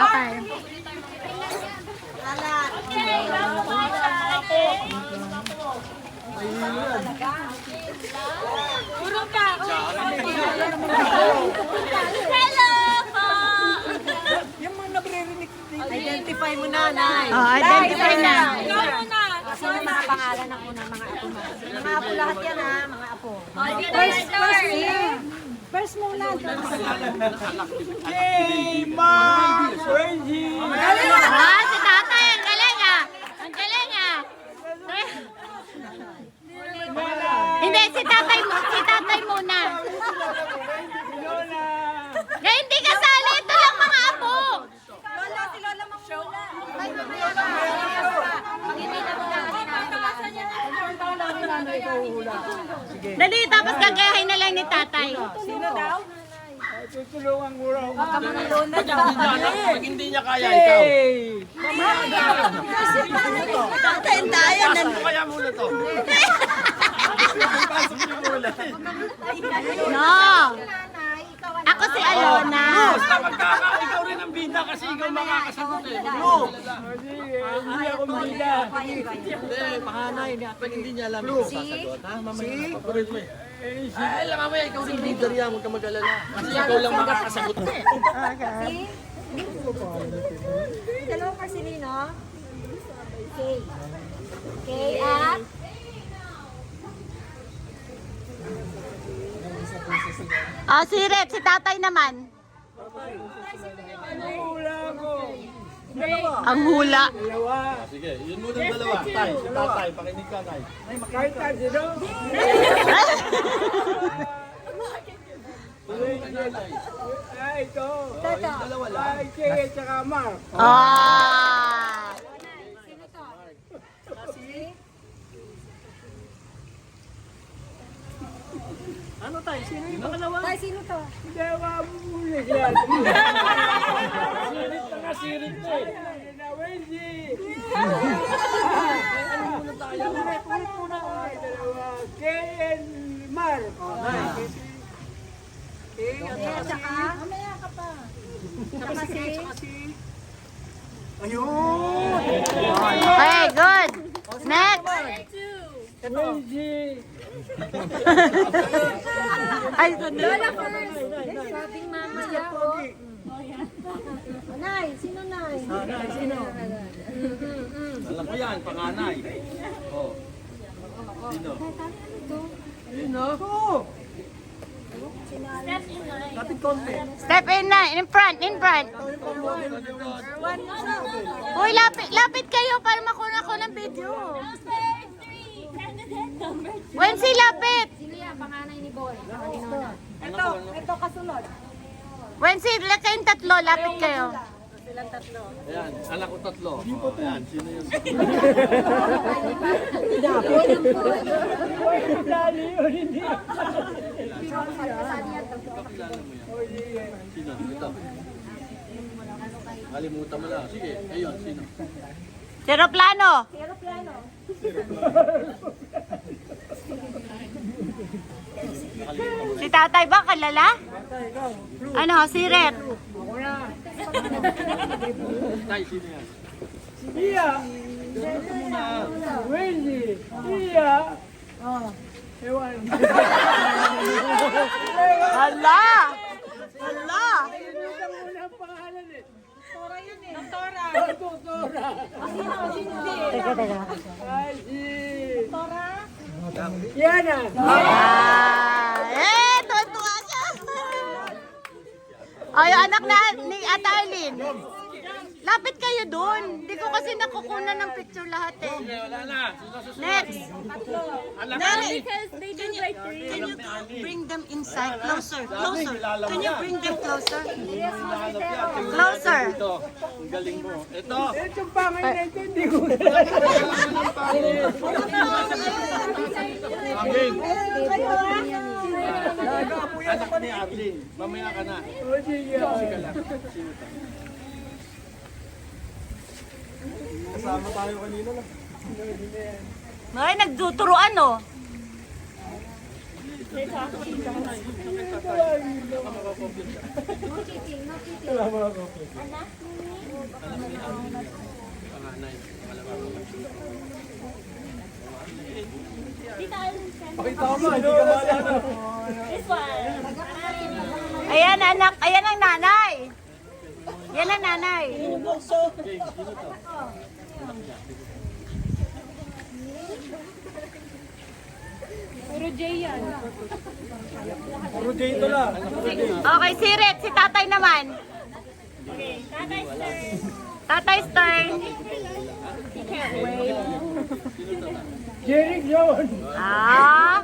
Okay. Yung mga nagre-remix, identify mo na, Nay. Oh, identify na. Sino yung mga pangalan ng unang mga apo mo? Mga apo lahat yan, ha? Mga apo. First muna. Hey, Ma! Crazy! Ah, si tatay. Ang galing ah. Ang galing ah. Hindi, si tatay muna. Kaya hindi kasali. Ito lang mga apo. Lola, si Lola Mamula. Dali, tapos gagayahin na lang ni tatay. Sino daw? Tutulungan mo raw. Pag hindi niya kaya, ikaw. Tayo tayo. Pasok mo kaya muna to. Pasok niyo muna. No. Ako si Alona. Basta ikaw rin ang bida kasi ikaw makakasagot eh. Hindi ako bida. Hindi, panganay niya. Pag hindi niya alam yung sasagot, ha? Mamaya papalit mo eh. Ay, lang mamaya, ikaw rin leader yan, huwag ka mag-alala. Kasi ikaw lang makakasagot eh. Dalawa Marcelino. Okay. Okay, at? Ah, si Rex, si tatay naman. Wala ako. Ang hula. Dalawa. Sige, yun muna ang dalawa. Tay, si tatay, pakinig ka, tay. Kahit na sino? Ito. Yung dalawa lang. Ay, Kay, tsaka Mark. Ah. Ano tay? Sino yung pangalawa? Tay, sino to? Dalawa muna yan. Sirit na nga, sirit na eh. Wendy. Ano muna tayo? Ay, dalawa. Kay and Mark. Kay at Tsaka? Mamaya ka pa. saka si... Ayun! Okay, good. Next. Wendy. Ay, sunod. Lola first. Sabing mama ako. Nay, sino Nay? Sino? Alam ko yan, panganay. Oh. Sino? Sino? Kapit konti. Step in na. In front, in front. Uy, lapit kayo para makuha ko ng video. Wensi, lapit. Sino yan? Panganay ni Boy. Ito kasunod. Wensi, kayong tatlo, lapit kayo. Ayan, anak ko tatlo. Oh, ayan, sino yung Dali, hindi. Sino? Ito. Kalimutan mo lang. Sige, ayun, sino? Seroplano. Si tatay ba kalala? Ano, si Ret. Tay, sino yan? Iya. Wendy. Iya. Ewan. Hala! Hala! Ang unang pangalan eh. Tora yun eh. Tora. Tutora. Teka, teka. Ay, si... Tora? Yan ah. Tuwa siya. Ay, anak na ni Ate Arlene. Lapit kayo dun. Hindi ko kasi nakukunan ng picture lahat eh. Okay, wala na. Sino susunod? Next. Anak Nani, Can you bring them inside? Closer, closer. Can you bring them closer? Closer. Ito, ang galing mo. Ito. Itong pangay na ito, hindi ko Arlene. Anak ni Arlene. Mamaya ka na. O, sige. Ka lang. Sino to? Kasama tayo kanina lang. Ay, nagtuturuan oh. No cheating, no cheating. Salamat ako. Panganay. This one. Ayan anak, ayan ang nanay. Yan ang nanay. Puro J yan. Okay, si Red, si tatay naman. Tatay turn. Jeric yun. Ah.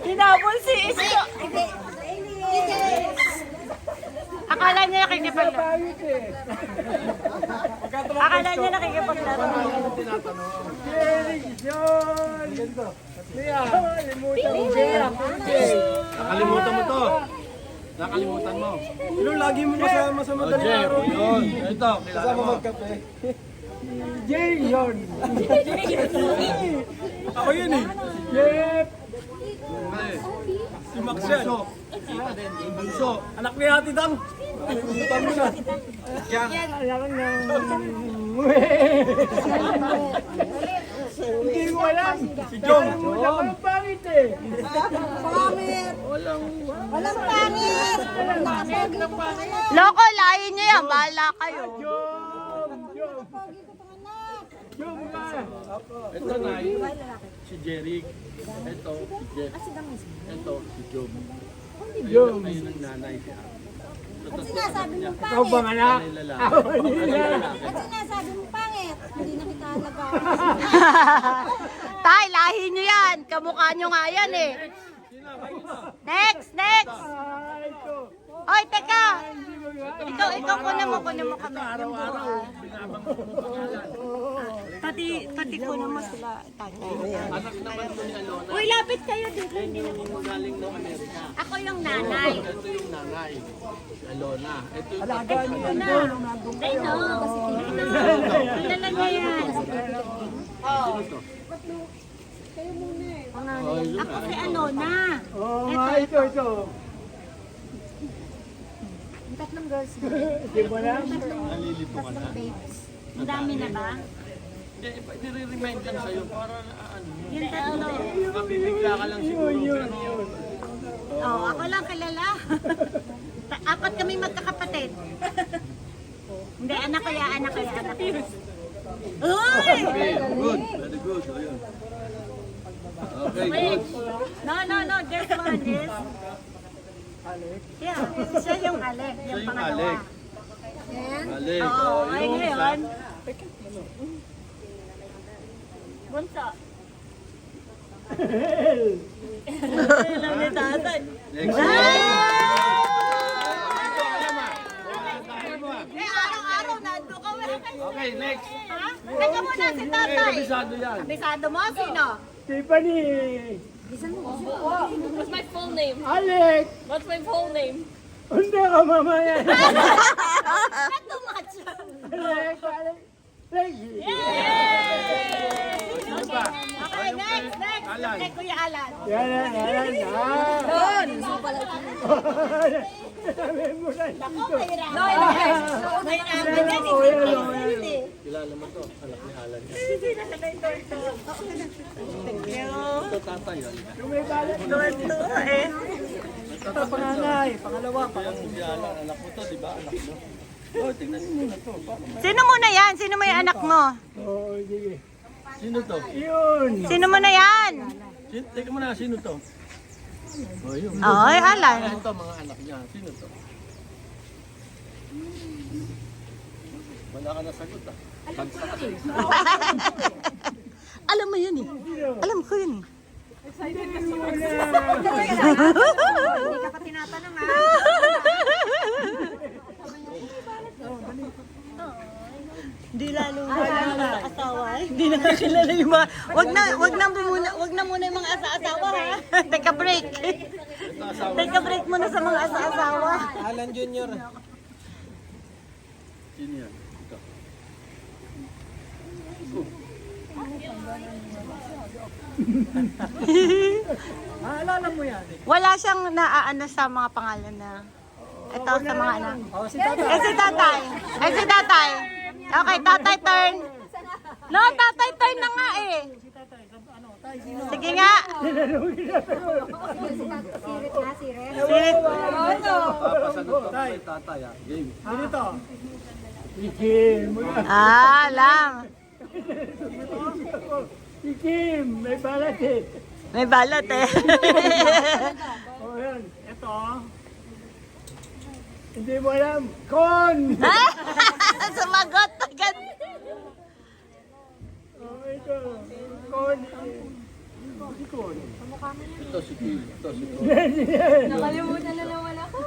Hinabol si Isko. Akala niya nakikipaglaro. Pangit eh. Akala niya nakikipaglaro. Jeric yun. Mia, limutan mo siya. Nakalimutan mo to. Nakalimutan mo. Pero lagi mo kasama sa Oh, Jeff, yun. Ito, kilala mo. magkape. Jay yun. Ako yun eh. Jeff. Si Max yan. Kita din, yung bunso. Anak ni Ate Dang. Limutan mo na. Alam na. Hindi ko alam. Si John. Walang pangit eh. Walang pangit. Loko, lahin niyo yan. Bahala kayo. John ba? Ito na si Jeric. Ito, si Jeff. Ito, si Job. John. Ayun ang nanay siya. At sinasabi mo Ikaw pangit. bang anak? Ano yung lalaki? At sinasabi mo pangit. Hindi na kita alagaan. Tay, lahin niyo yan. Kamukha niyo nga yan eh. Next, next. Ay, ito. Oy, teka. Hindi mo nga. Ikaw kunin mo kami. Araw-araw, binabang mo pangalan. Pati kunin mo sila. Anak naman ko ni Alona. Uy, lapit kayo dito. Hindi na Yung galing ng Amerika. Ako yung nanay. Ito yung nanay. Alona. Ito yung Alagaan niyo yan. Ay, no. Kilala niya yan. Sino to? Oh, yun Ako si Alona. Oo nga, ito. Tatlong girls na. Hindi mo na. Nalilito ka na? Babes. Ang dami na ba? Hindi, nire-remind lang sa'yo para ano. Yung tatlo. Mabibigla ka lang siguro. Yun. Oo, ako lang kilala. Apat kami magkakapatid. Hindi, anak ko ya. Uy! Okay, good. Very good. Ayun. Okay, good. No. There's one. This. Yeah, siya yung Alec. Siya Yung yung pangalawa. Alec. Alec. Oo, Oh, ay yung ngayon. isa. Bunso. Next. Eh, araw-araw nando ka. Okay, next. Ha? Teka muna si Eh, tatay. kabisado yan. Kabisado mo? Sino? Tiffany. What's my full name? Alex. What's my full name? Hindi ka mamaya. Not too much. Alex. Thank you. Okay, next. Alan. Kay Kuya Alan. Yan. Doon. Sabi mo na dito. May namin yan. Kilala mo to, anak ni Alan. Thank you. Ito tatay yan. Yung may balat. Ito eh. Ito panganay. Pangalawa. Kaya si Alan, anak mo to, di ba? Anak mo. Oh, tingnan mo muna to. Sino muna yan? Sino may anak mo? Oo, sige. Sino to? Yun. Sino muna yan? Teka muna, sino to? Oh, yun. Ay, Alan. Ito, mga anak niya. Sino to? Wala ka nasagot ah. Alam mo yun eh. Alam ko yun eh. Hindi ka pa tinatanong ha. Hindi lalo na asawa. Hindi na kakilala yung mga... Wag na muna yung mga asa-asawa ha. Take a break. Take a break muna sa mga asa-asawa. Alan Jr. Sino yan? Ito. Alan Kilala mo yan. Wala siyang naaano sa mga pangalan na. Ito sa mga anak. Oh, si tatay. Eh si tatay. Eh si tatay. Okay, tatay turn. No, tatay turn na nga eh. Si tatay. Ano, tayo sino? Sige nga. Sirit na, sirit. Sirit. Papasagot ka kay tatay ah. Game. Ano to? Ikim. Ah, lang. Ikim. May balat eh. May balot eh. Oh, yan. Ito. Hindi mo alam. Kon! Sumagot agad. Oh, ito. Kon. Si Kon. Ito si Phil. Ito si Phil. Nakalimutan na naman ako.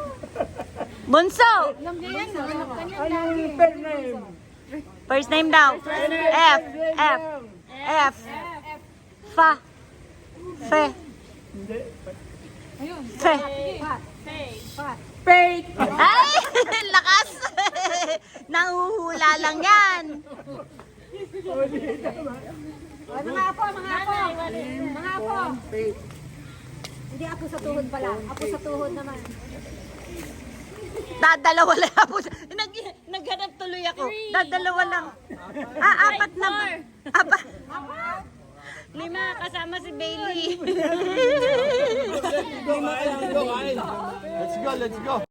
Bunso. Alam niya yan, nahanap ka niya Ano lagi. yung pen name? First name daw. F. F. F. Fa. Fe. Hindi. Fe. Pat. Pat. Fate! Ay! Lakas! Nahuhula lang yan. Oh, di tama. O, mga apo, mga apo. Mga apo. Hindi ako sa tuhod pala. Ako sa tuhod naman. Dadalawa lang ako. Naghanap tuloy ako. Dadalawa lang. Ah, apat na ba? Apat. 5 kasama si Bailey. Let's go, let's go.